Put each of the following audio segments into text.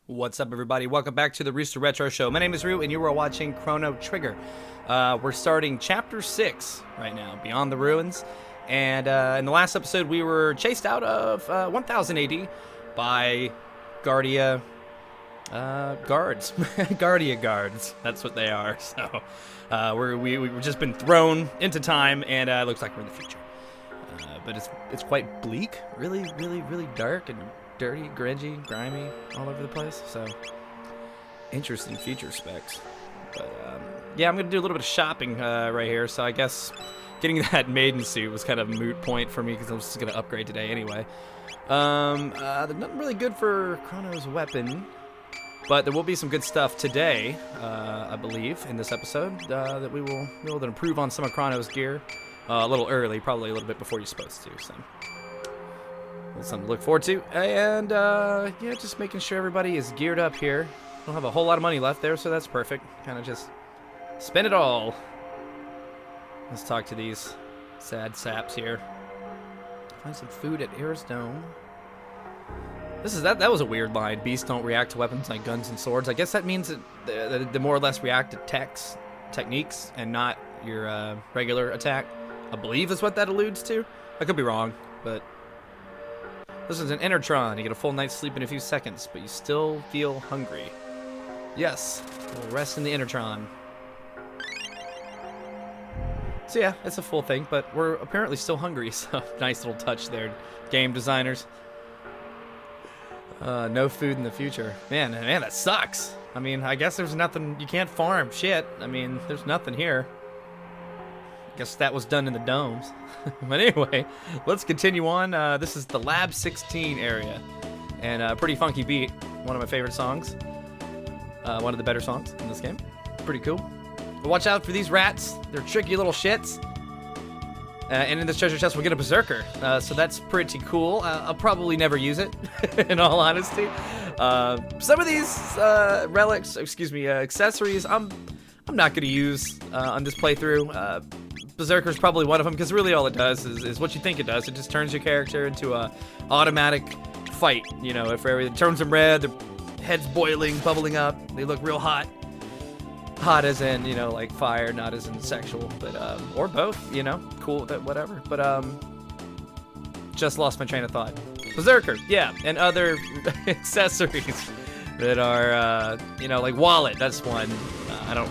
What's up, everybody? Welcome back to the Rooster Retro Show. My name is Rue, and you are watching Chrono Trigger. We're starting Chapter 6 right now, Beyond the Ruins. And in the last episode, we were chased out of 1000 AD by Guardia guards. Guardia guards. That's what they are. So we've just been thrown into time, and it looks like we're in the future. But it's quite bleak, really dark and dirty, grungy, grimy, all over the place. So interesting feature specs. But yeah, I'm gonna do a little bit of shopping right here. So I guess getting that maiden suit was kind of a moot point for me because I was just gonna upgrade today anyway. There's nothing really good for Chrono's weapon, but there will be some good stuff today, I believe, in this episode that we will be able to improve on some of Chrono's gear. A little early, probably a little bit before you're supposed to, so that's something to look forward to. And yeah, just making sure everybody is geared up here. Don't have a whole lot of money left there, so that's perfect. Kind of just spend it all. Let's talk to these sad saps here. Find some food at Eris Dome. That was a weird line. Beasts don't react to weapons like guns and swords. I guess that means that they more or less react to techniques and not your regular attack. I believe is what that alludes to. I could be wrong, but this is an Enertron. You get a full night's sleep in a few seconds, but you still feel hungry. Yes, we'll rest in the Enertron. So yeah, it's a full thing, but we're apparently still hungry, so nice little touch there, game designers. No food in the future. Man, that sucks. I mean, I guess there's nothing, you can't farm shit. I mean, there's nothing here. Guess that was done in the domes. But anyway, let's continue on. This is the Lab 16 area, and a pretty funky beat. One of my favorite songs. One of the better songs in this game. Pretty cool. But watch out for these rats. They're tricky little shits. And in this treasure chest, we'll get a berserker. So that's pretty cool. I'll probably never use it, in all honesty. Some of these relics, accessories, I'm not going to use on this playthrough. Berserker's probably one of them, because really all it does is what you think it does. It just turns your character into a automatic fight. You know, if it turns them red, their head's boiling, bubbling up, they look real hot. Hot as in, you know, like fire, not as in sexual, but or both, you know, cool, whatever. But just lost my train of thought. Berserker, yeah, and other accessories that are, you know, like wallet. That's one. I don't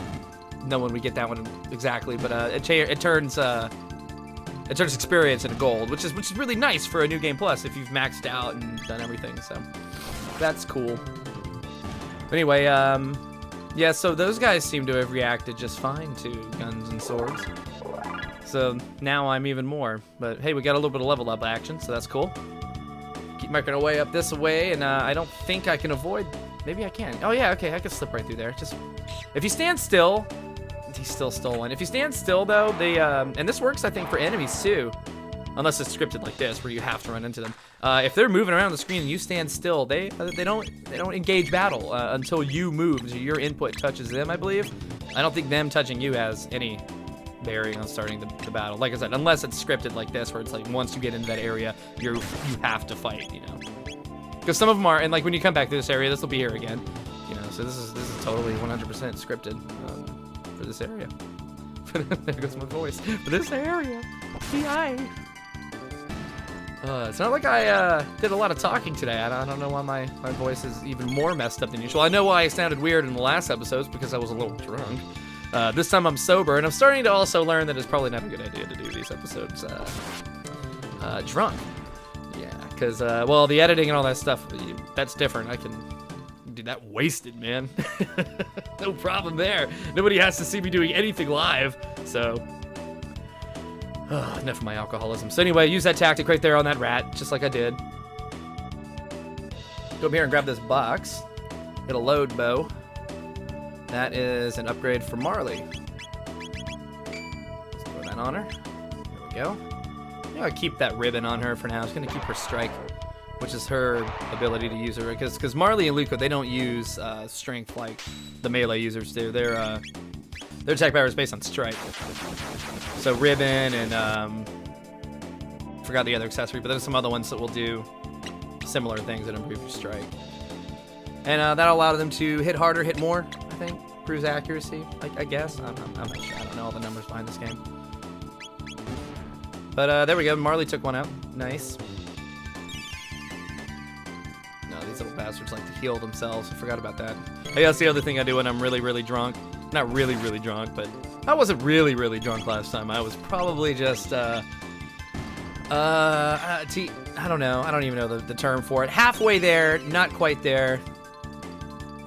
know when we get that one exactly, but it turns experience into gold, which is really nice for a new game plus if you've maxed out and done everything. So that's cool. But anyway, yeah, so those guys seem to have reacted just fine to guns and swords. So now I'm even more. But hey, we got a little bit of level up action, so that's cool. Keep making our way up this way, and I don't think I can avoid. Maybe I can. Oh yeah, okay, I can slip right through there. Just if you stand still. He's still stolen. If you stand still though, they and this works I think for enemies too, unless it's scripted like this where you have to run into them. If they're moving around the screen and you stand still, they don't engage battle until you move. So your input touches them, I believe. I don't think them touching you has any bearing on starting the battle. Like I said, unless it's scripted like this where it's like once you get into that area, you have to fight. You know, because some of them are, and like when you come back to this area, this will be here again. You know, so this is totally 100% scripted. For this area. There goes my voice. For this area. It's not like I did a lot of talking today. I don't know why my voice is even more messed up than usual. I know why I sounded weird in the last episodes, because I was a little drunk. This time I'm sober, and I'm starting to also learn that it's probably not a good idea to do these episodes drunk. Yeah, because, well, the editing and all that stuff, that's different. I can do that wasted, man. No problem there. Nobody has to see me doing anything live, so enough of my alcoholism. So anyway, use that tactic right there on that rat, just like I did. Go up here and grab this box. Get a load bow. That is an upgrade for Marley. Let's throw that on her. There we go. I'm gonna keep that ribbon on her for now. It's gonna keep her strike, which is her ability to use her, because Marley and Luco, they don't use strength like the melee users do. Their attack power is based on strike. So ribbon and forgot the other accessory, but there's some other ones that will do similar things that improve your strike. And that allowed them to hit harder, hit more, I think. Cruise accuracy, I guess. I'm not sure. I don't know all the numbers behind this game. But there we go. Marley took one out. Nice. No, these little bastards like to heal themselves. I forgot about that. Hey, that's the other thing I do when I'm really, really drunk. Not really, really drunk, but I wasn't really, really drunk last time. I was probably just, I don't know. I don't even know the term for it. Halfway there, not quite there.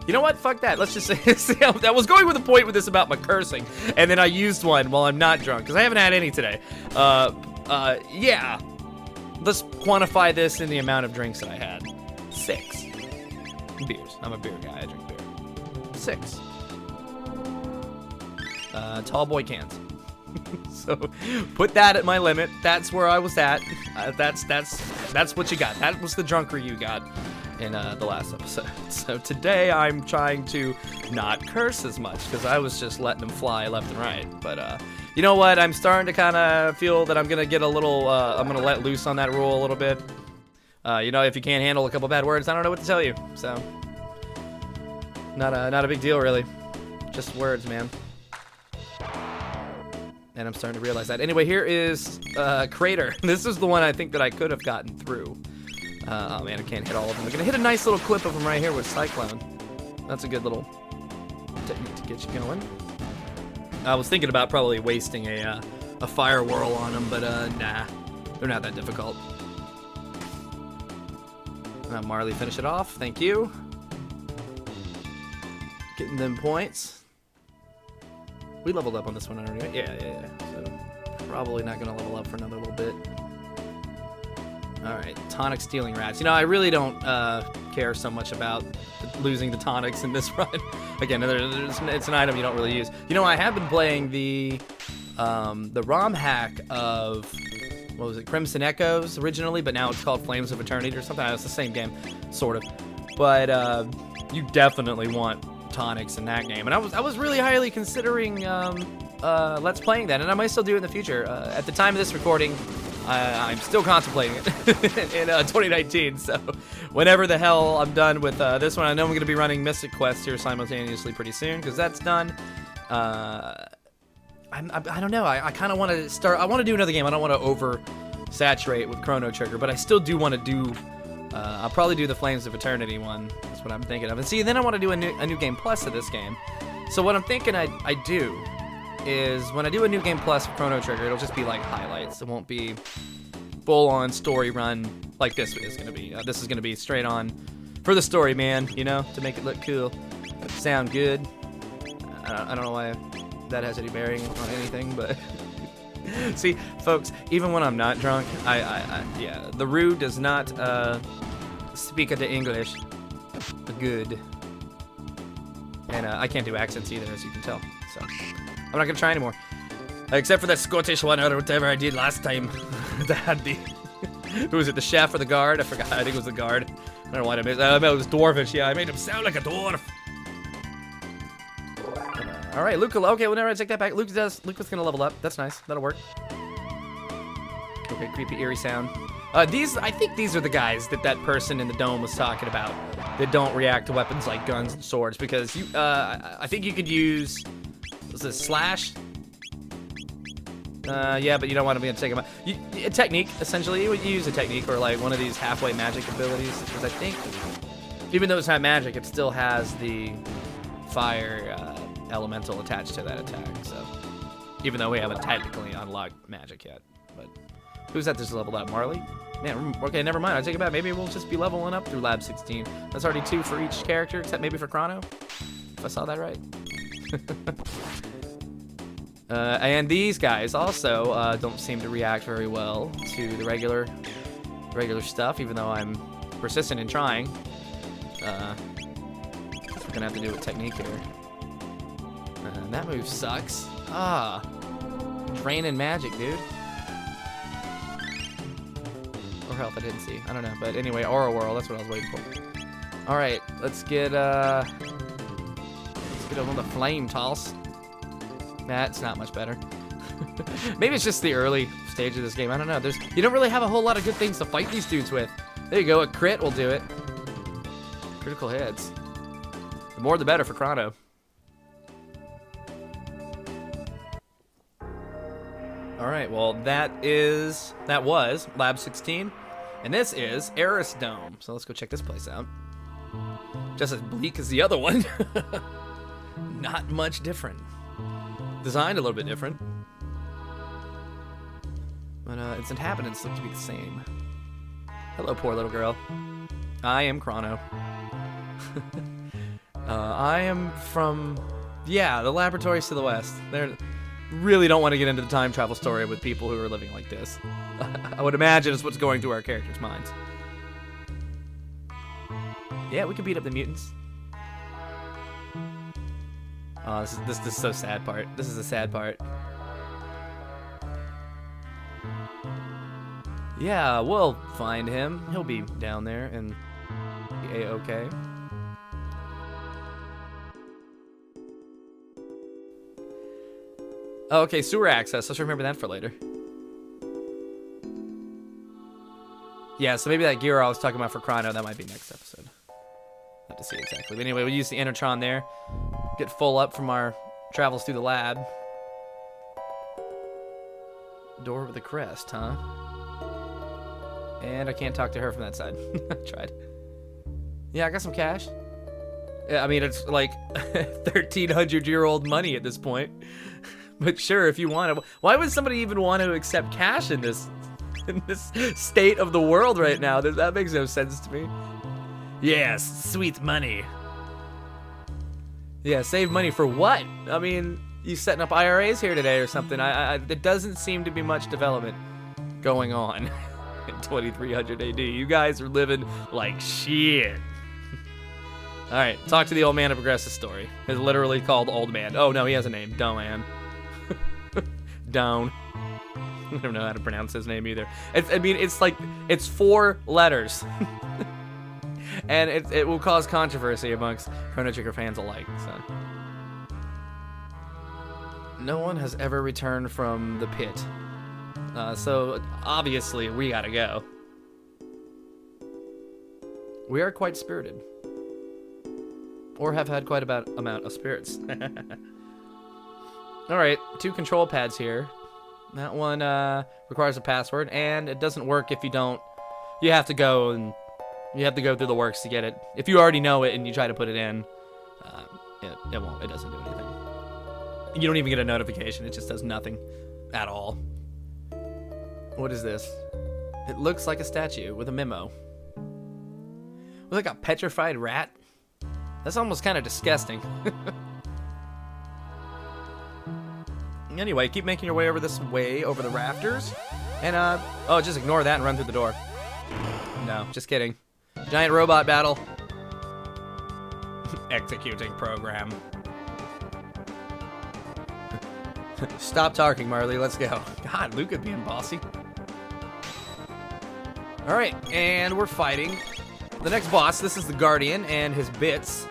You know what? Fuck that. Let's just say, see, I was going with a point with this about my cursing, and then I used one while I'm not drunk, because I haven't had any today. Yeah. Let's quantify this in the amount of drinks that I had. 6 beers. I'm a beer guy. I drink beer. 6. Tall boy cans. So put that at my limit. That's where I was at. That's what you got. That was the drunker you got in the last episode. So today I'm trying to not curse as much because I was just letting them fly left and right. But you know what? I'm starting to kind of feel that I'm gonna get a little. I'm gonna let loose on that rule a little bit. You know, if you can't handle a couple bad words, I don't know what to tell you. So not a big deal really. Just words, man. And I'm starting to realize that. Anyway, here is Crater. This is the one I think that I could have gotten through. Oh man, I can't hit all of them. I'm gonna hit a nice little clip of them right here with Cyclone. That's a good little technique to get you going. I was thinking about probably wasting a fire whirl on them, but nah, they're not that difficult. Marley, finish it off. Thank you. Getting them points. We leveled up on this one already, right? Yeah. So probably not gonna level up for another little bit. All right, tonic stealing rats. You know, I really don't care so much about losing the tonics in this run. Again, it's an item you don't really use. You know, I have been playing the ROM hack of, what was it, Crimson Echoes originally, but now it's called Flames of Eternity or something. It's the same game, sort of. But you definitely want tonics in that game, and I was really highly considering let's playing that, and I might still do it in the future. At the time of this recording, I'm still contemplating it in 2019. So whenever the hell I'm done with this one, I know I'm going to be running Mystic Quest here simultaneously pretty soon because that's done. I don't know. I kind of want to start. I want to do another game. I don't want to oversaturate with Chrono Trigger, but I still do want to do. I'll probably do the Flames of Eternity one. That's what I'm thinking of. And see, then I want to do a new game plus of this game. So what I'm thinking I do is when I do a new game plus of Chrono Trigger, it'll just be like highlights. It won't be full-on story run like this is going to be. This is going to be straight on for the story, man, you know, to make it look cool, sound good. I don't know why that has any bearing on anything, but see, folks, even when I'm not drunk, yeah, the Roo does not speak the English good, and I can't do accents either, as you can tell. So I'm not gonna try anymore, except for that Scottish one or whatever I did last time. That had the who was it, the chef or the guard? I forgot. I think it was the guard. I don't know what I made. It was Dwarvish. Yeah, I made him sound like a dwarf. All right, Luca. Okay, whenever I take that back, Luca's gonna level up. That's nice. That'll work. Okay, creepy, eerie sound. I think these are the guys that person in the dome was talking about that don't react to weapons like guns and swords, because you, I think you could use, was it slash? Yeah, but you don't want to be able to take them out. A technique, essentially. You would use a technique or like one of these halfway magic abilities, because I think, even though it's not magic, it still has the fire elemental attached to that attack. So, even though we haven't technically unlocked magic yet, but who's that just leveled up? Marley? Man, okay, never mind. I take it back. Maybe we'll just be leveling up through Lab 16. That's already 2 for each character, except maybe for Chrono, if I saw that right. And these guys also don't seem to react very well to the regular stuff, even though I'm persistent in trying. We're gonna have to do a technique here. That move sucks. Drain and magic, dude. Or health, I didn't see. I don't know, but anyway, Aura Whirl. That's what I was waiting for. All right, let's get over the flame toss. That's not much better. Maybe it's just the early stage of this game. I don't know. You don't really have a whole lot of good things to fight these dudes with. There you go. A crit will do it. Critical hits. The more the better for Chrono. Alright, well that was Lab 16. And this is Eris Dome. So let's go check this place out. Just as bleak as the other one. Not much different. Designed a little bit different. But its inhabitants look to be the same. Hello, poor little girl. I am Chrono. I am from, yeah, the laboratories to the west. They really don't want to get into the time travel story with people who are living like this. I would imagine it's what's going through our characters' minds. Yeah, we can beat up the mutants. Oh, this is so sad part. This is the sad part. Yeah, we'll find him. He'll be down there and be A-okay. Oh, okay, sewer access. Let's remember that for later. Yeah, so maybe that gear I was talking about for Chrono, that might be next episode. Not to see exactly. But anyway, we'll use the Enertron there. Get full up from our travels through the lab. Door with a crest, huh? And I can't talk to her from that side. I tried. Yeah, I got some cash. Yeah, I mean, it's like 1,300-year-old money at this point. But sure, if you want to. Why would somebody even want to accept cash in this state of the world right now? That makes no sense to me. Yes, sweet money. Yeah, save money for what? I mean, you setting up IRAs here today or something? There doesn't seem to be much development going on in 2300 AD. You guys are living like shit. All right, talk to the old man to progress the story. It's literally called Old Man. Oh no, he has a name. Doan. Down. I don't know how to pronounce his name either. I mean, it's like, it's 4 letters. And it will cause controversy amongst Chrono Trigger fans alike, so. No one has ever returned from the pit. So, obviously, we gotta go. We are quite spirited. Or have had quite a amount of spirits. Alright, 2 control pads here. That one requires a password, and it doesn't work if you don't. You have to go and you have to go through the works to get it. If you already know it and you try to put it in, it won't. It doesn't do anything. You don't even get a notification. It just does nothing at all. What is this? It looks like a statue with a memo. With like a petrified rat. That's almost kind of disgusting. Anyway, keep making your way over the rafters. And, oh, just ignore that and run through the door. No, just kidding. Giant robot battle. Executing program. Stop talking, Marley. Let's go. God, Luca being bossy. Alright, and we're fighting the next boss. This is the Guardian and his bits.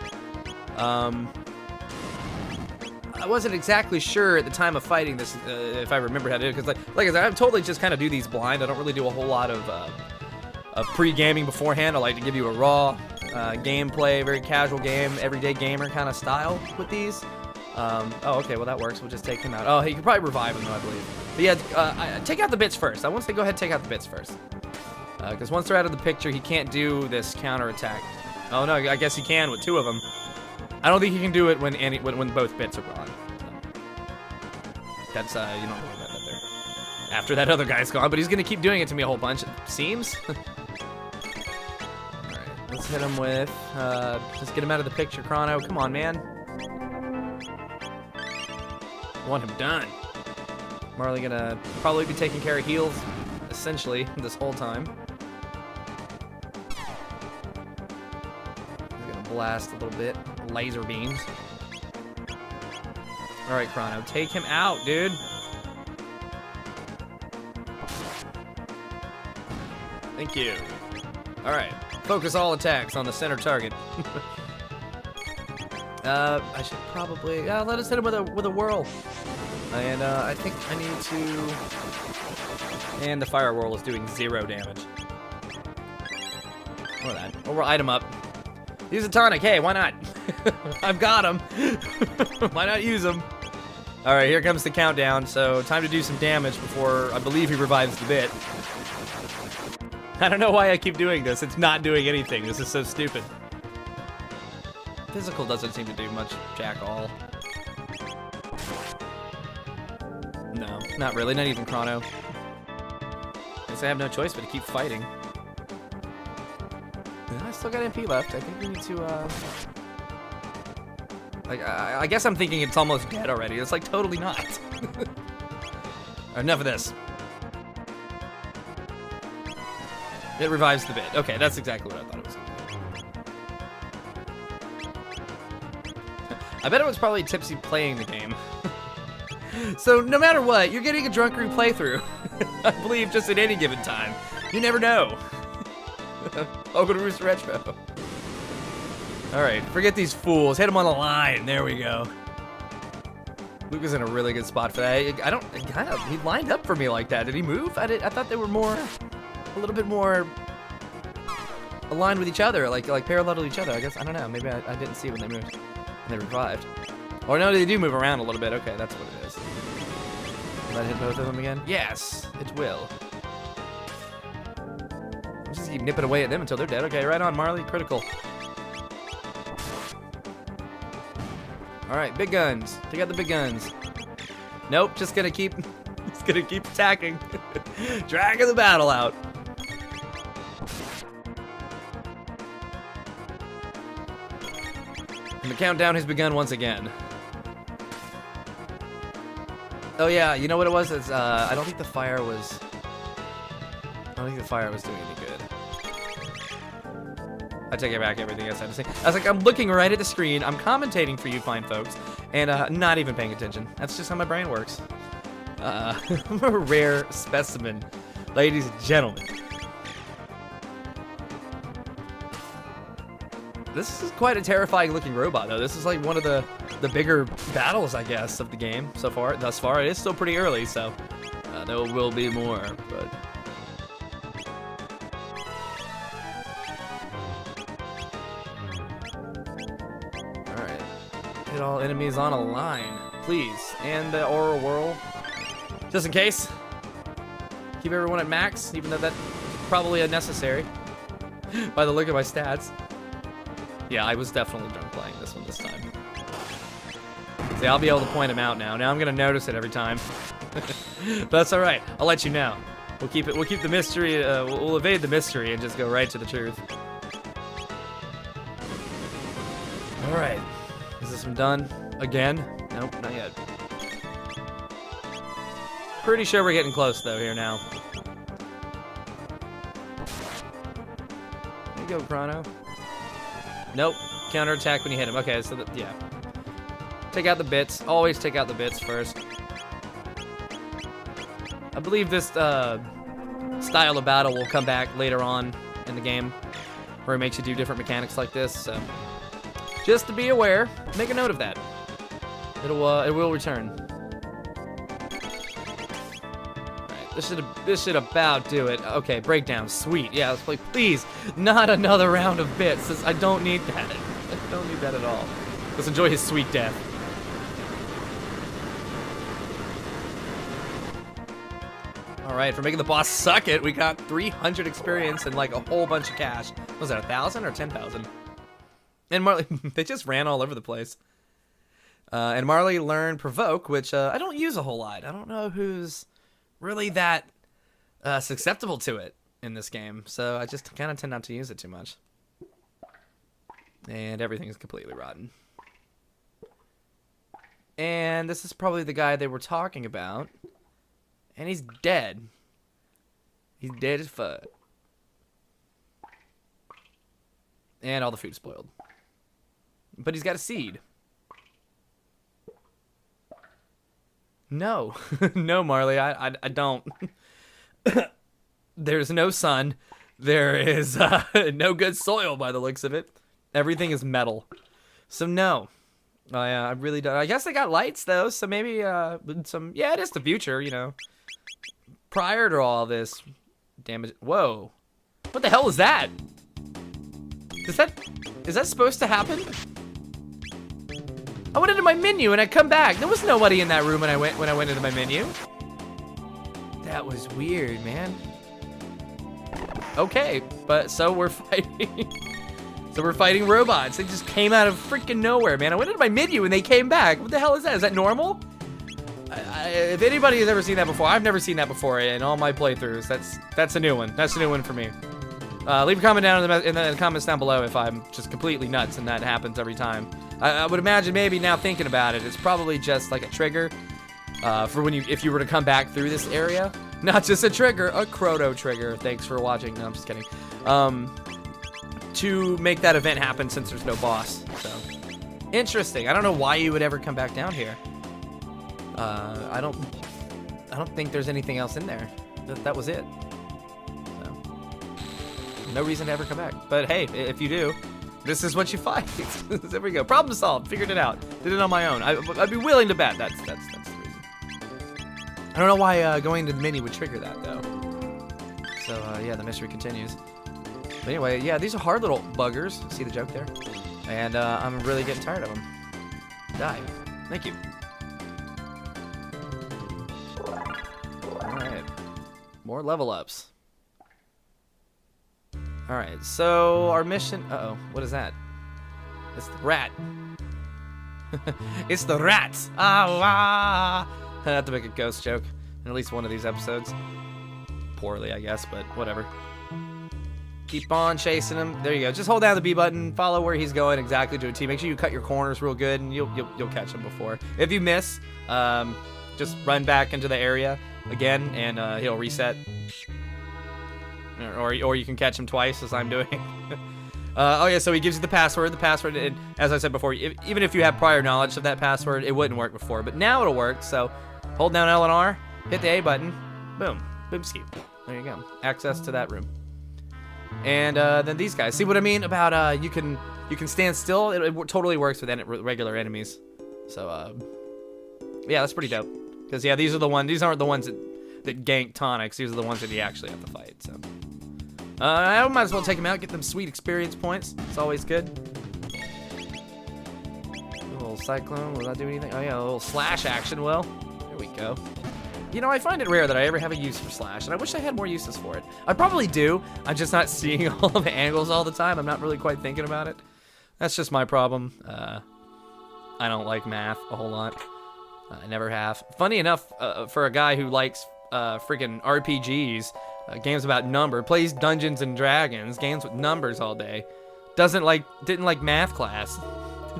I wasn't exactly sure at the time of fighting this, if I remembered how to do it, because like I said, I totally just kind of do these blind. I don't really do a whole lot of pre-gaming beforehand. I like to give you a raw gameplay, very casual game, everyday gamer kind of style with these. Oh, okay, well that works. We'll just take him out. Oh, hey, you can probably revive him though, I believe. But yeah, take out the bits first. I want to say go ahead and take out the bits first. Because once they're out of the picture, he can't do this counterattack. Oh no, I guess he can with 2 of them. I don't think he can do it when both bits are gone. That's you don't know about that there. After that other guy's gone, but he's gonna keep doing it to me a whole bunch. It seems. All right, let's hit him with. Let's get him out of the picture, Chrono. Come on, man. Want him done. Marley gonna probably be taking care of heals, essentially, this whole time. Blast a little bit. Laser beams. Alright, Chrono. Take him out, dude. Thank you. Alright. Focus all attacks on the center target. I should probably... let us hit him with a whirl. And, I think I need to... And the fire whirl is doing 0 damage. Or that. Or we'll item up. Use a tonic, hey, why not? I've got him. Why not use him? All right, here comes the countdown. So time to do some damage before I believe he revives the bit. I don't know why I keep doing this. It's not doing anything. This is so stupid. Physical doesn't seem to do much jack all. No, not really. Not even Chrono. Guess I have no choice but to keep fighting. I still got MP left. I think we need to, like, I guess I'm thinking it's almost dead already. It's like totally not. Enough of this. It revives the bit. Okay, that's exactly what I thought it was gonna do. I bet it was probably Tipsy playing the game. So no matter what, you're getting a drunkery playthrough. I believe just at any given time. You never know. I'll go to Rooster Retro. Alright, forget these fools. Hit them on the line. There we go. Luke is in a really good spot for that. He lined up for me like that. Did he move? I thought they were a little bit more aligned with each other, like parallel to each other. I guess, I don't know. Maybe I didn't see when they moved, when they revived. Or no, they do move around a little bit. Okay, that's what it is. Will that hit both of them again? Yes, it will. I'll just keep nipping away at them until they're dead. Okay, right on, Marley. Critical. All right, big guns. Take out the big guns. Nope, just gonna keep attacking. Dragging the battle out. And the countdown has begun once again. Oh yeah, you know what it was? It's, I don't think the fire was doing any good. I take it back, everything I said to say. I was like, I'm looking right at the screen, I'm commentating for you fine folks, and not even paying attention. That's just how my brain works. I'm a rare specimen, ladies and gentlemen. This is quite a terrifying looking robot, though. This is like one of the bigger battles, I guess, of the game so far. Thus far, it is still pretty early, so there will be more. But all right, hit all enemies on a line, please, and the oral whirl, just in case. Keep everyone at max, even though that's probably unnecessary by the look of my stats. Yeah, I was definitely drunk playing this one this time. See, I'll be able to point him out now. Now I'm gonna notice it every time. But that's all right. I'll let you know. We'll keep it. We'll keep the mystery. We'll evade the mystery and just go right to the truth. All right. Is this one done again? Nope, not yet. Pretty sure we're getting close though here now. There you go, Chrono. Nope. Counterattack when you hit him. Okay, so yeah. Take out the bits. Always take out the bits first. I believe this style of battle will come back later on in the game, where it makes you do different mechanics like this. So just to be aware, make a note of that. It will return. This should about do it. Okay, breakdown, sweet. Yeah, let's play. Please, not another round of bits. I don't need that. I don't need that at all. Let's enjoy his sweet death. All right, for making the boss suck it, we got 300 experience and like a whole bunch of cash. Was that 1,000 or 10,000? And Marley, they just ran all over the place. And Marley learned Provoke, which I don't use a whole lot. I don't know who's really that susceptible to it in this game, so I just kind of tend not to use it too much. And everything is completely rotten. And this is probably the guy they were talking about, and he's dead. He's dead as fuck. And all the food's spoiled. But he's got a seed. No. No, Marley, I don't. There's no sun. There is no good soil by the looks of it. Everything is metal. So no. I really don't. I guess they got lights, though, so maybe some... Yeah, it is the future, you know. Prior to all this damage... Whoa. What the hell is that? Is that supposed to happen? I went into my menu and I come back. There was nobody in that room when I went into my menu. That was weird, man. Okay, but so we're fighting. So we're fighting robots. They just came out of freaking nowhere, man. I went into my menu and they came back. What the hell is that? Is that normal? If anybody has ever seen that before, I've never seen that before in all my playthroughs. That's a new one. That's a new one for me. Leave a comment down in the comments down below if I'm just completely nuts and that happens every time. I would imagine maybe now thinking about it, it's probably just like a trigger for if you were to come back through this area. Not just a trigger, a Chrono trigger. Thanks for watching. No, I'm just kidding. To make that event happen since there's no boss. So interesting. I don't know why you would ever come back down here. I don't think there's anything else in there. That was it. So, no reason to ever come back. But hey, if you do, this is what you fight. There we go. Problem solved. Figured it out. Did it on my own. I'd be willing to bet that's the reason. I don't know why going to the menu would trigger that though. So yeah, the mystery continues. But anyway, yeah, these are hard little buggers. See the joke there? And I'm really getting tired of them. Die. Thank you. Alright. More level ups. Alright, so our mission... Uh-oh, what is that? It's the rat. It's the rats! Ah! I have to make a ghost joke in at least one of these episodes. Poorly, I guess, but whatever. Keep on chasing him. There you go. Just hold down the B button. Follow where he's going exactly to a T. Make sure you cut your corners real good, and you'll catch him before. If you miss, just run back into the area again, and he'll reset. Or you can catch him twice, as I'm doing. Oh yeah, so he gives you the password. The password, and as I said before, even if you have prior knowledge of that password, it wouldn't work before. But now it'll work. So hold down L and R, hit the A button, boom, boomski. There you go. Access to that room. And then these guys. See what I mean about you can stand still? It totally works with regular enemies. So yeah, that's pretty dope. Because yeah, these aren't the ones that gank tonics. These are the ones that you actually have to fight. So I might as well take them out, get them sweet experience points. It's always good. A little cyclone. Will that do anything? Oh yeah, a little slash action. Well, there we go. You know, I find it rare that I ever have a use for slash, and I wish I had more uses for it. I probably do. I'm just not seeing all of the angles all the time. I'm not really quite thinking about it. That's just my problem. I don't like math a whole lot. I never have. Funny enough, for a guy who likes freaking RPGs, games about number, plays Dungeons and Dragons, games with numbers all day, didn't like math class.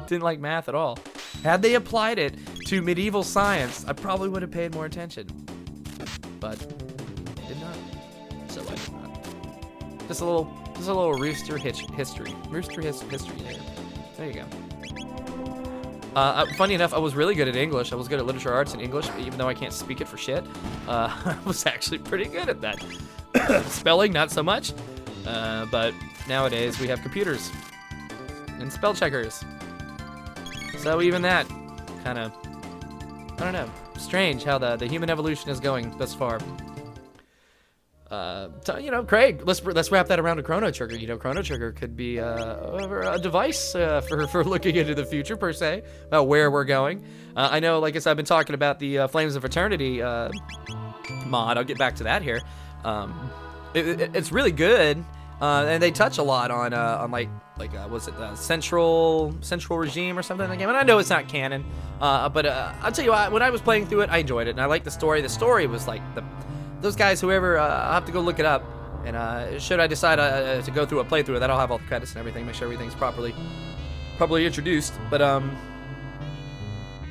Didn't like math at all. Had they applied it to medieval science, I probably would have paid more attention. But they did not. So I did not. Just a little rooster history. Rooster history there. There you go. Funny enough, I was really good at English. I was good at literature arts and English, even though I can't speak it for shit. I was actually pretty good at that. Spelling, not so much. But nowadays we have computers and spell checkers. So even that, kind of, I don't know, strange how the human evolution is going thus far. So, you know, Craig, let's wrap that around a Chrono Trigger. You know, Chrono Trigger could be a device for looking into the future, per se, about where we're going. I know, like I said, I've been talking about the Flames of Eternity mod. I'll get back to that here. It's really good. And they touch a lot on like was it Central Regime or something in the game? And I know it's not canon, but I'll tell you what, when I was playing through it, I enjoyed it, and I liked the story. The story was like those guys, whoever, I'll have to go look it up, and should I decide to go through a playthrough of that, I'll have all the credits and everything, make sure everything's properly introduced. But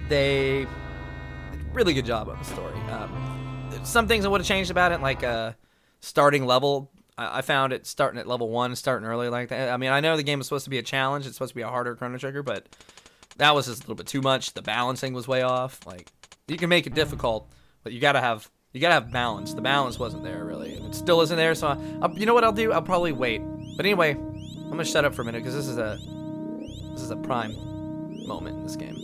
they did a really good job on the story. Some things I would have changed about it, like starting level. I found it starting at level 1, starting early like that. I mean, I know the game is supposed to be a challenge. It's supposed to be a harder Chrono Trigger, but that was just a little bit too much. The balancing was way off. Like, you can make it difficult, but you gotta have balance. The balance wasn't there really, and it still isn't there. So, you know what I'll do? I'll probably wait. But anyway, I'm gonna shut up for a minute because this is a prime moment in this game.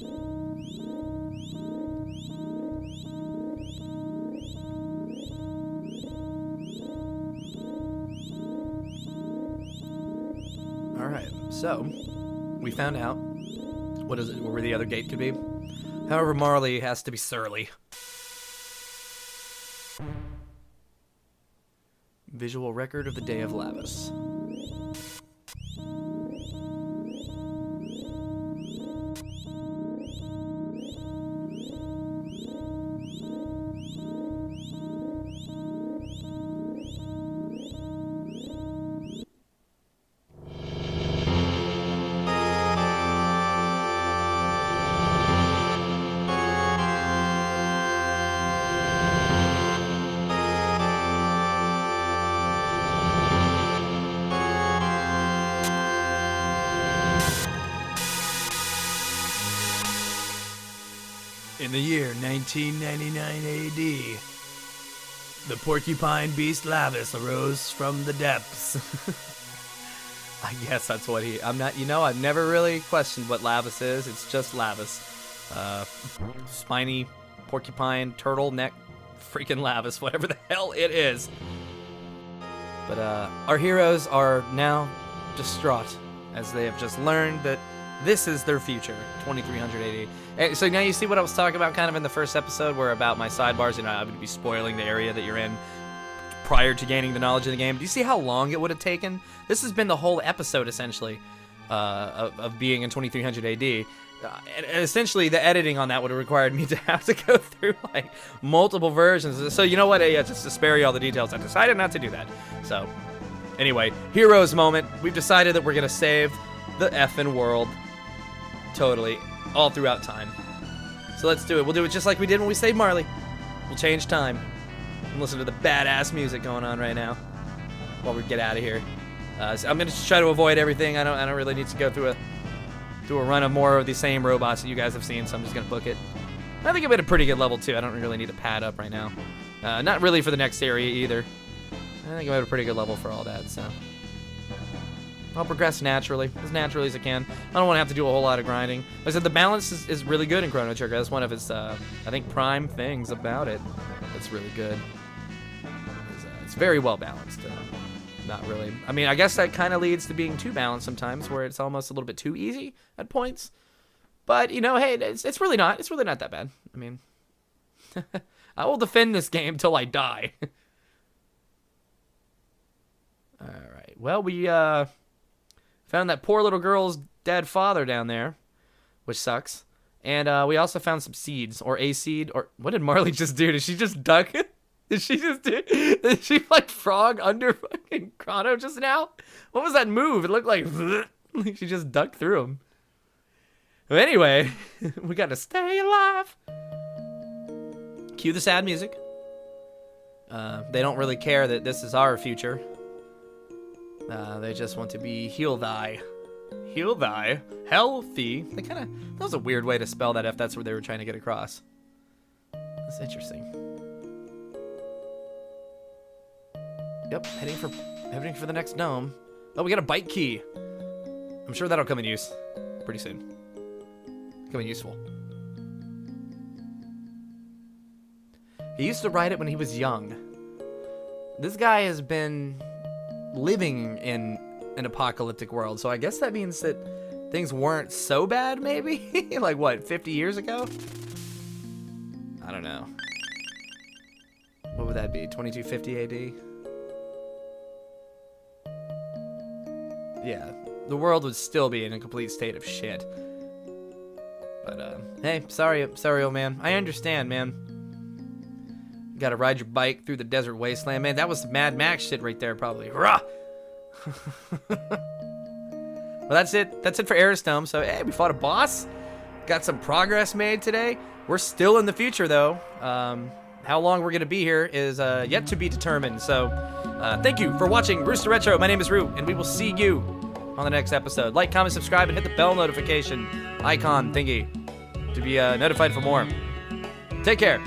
Alright, so we found out What is it? Where the other gate could be? However, Marley has to be surly. Visual record of the Day of Lavis. In the year 1999 AD, the porcupine beast Lavis arose from the depths. I guess that's what I'm not, I've never really questioned what Lavis is. It's just Lavis. Spiny porcupine turtleneck freaking Lavis, whatever the hell it is. But our heroes are now distraught as they have just learned that this is their future, 2300 AD. So now you see what I was talking about kind of in the first episode, where about my sidebars, I would be spoiling the area that you're in prior to gaining the knowledge of the game. Do you see how long it would have taken? This has been the whole episode, essentially, of being in 2300 AD. And essentially, the editing on that would have required me to have to go through, like, multiple versions. So you know what? Yeah, just to spare you all the details, I decided not to do that. So, anyway, heroes moment. We've decided that we're going to save the effing world. Totally. All throughout time. So let's do it. We'll do it just like we did when we saved Marley. We'll change time. And listen to the badass music going on right now while we get out of here. So I'm going to try to avoid everything. I don't really need to go through a run of more of the same robots that you guys have seen, so I'm just going to book it. I think I'm at a pretty good level, too. I don't really need to pad up right now. Not really for the next area, either. I think I'm at a pretty good level for all that, so I'll progress naturally as I can. I don't want to have to do a whole lot of grinding. Like I said, the balance is really good in Chrono Trigger. That's one of its, I think, prime things about it that's really good. It's very well balanced. Not really. I mean, I guess that kind of leads to being too balanced sometimes, where it's almost a little bit too easy at points. But, hey, it's really not. It's really not that bad. I mean, I will defend this game till I die. All right. Well, we found that poor little girl's dead father down there, which sucks. And we also found some seeds, or a seed, or what did Marley just do? Did she just duck? Did she like frog under fucking Chrono just now? What was that move? It looked like she just ducked through him. But anyway, we got to stay alive. Cue the sad music. They don't really care that this is our future. They just want to be heal thy, healthy. That was a weird way to spell that if that's what they were trying to get across. That's interesting. Yep, heading for the next dome. Oh, we got a bike key. I'm sure that'll come in use pretty soon. Come in useful. He used to ride it when he was young. This guy has been living in an apocalyptic world, so I guess that means that things weren't so bad, maybe? Like, what, 50 years ago? I don't know. What would that be, 2250 AD? Yeah, the world would still be in a complete state of shit. But, hey, sorry, old man. I understand, man. You gotta ride your bike through the desert wasteland. Man, that was some Mad Max shit right there, probably. Hurrah! Well, that's it. That's it for Eris Dome. So, hey, we fought a boss. Got some progress made today. We're still in the future, though. How long we're gonna be here is yet to be determined. So, thank you for watching Rooster Retro. My name is Roo, and we will see you on the next episode. Like, comment, subscribe, and hit the bell notification icon thingy to be notified for more. Take care.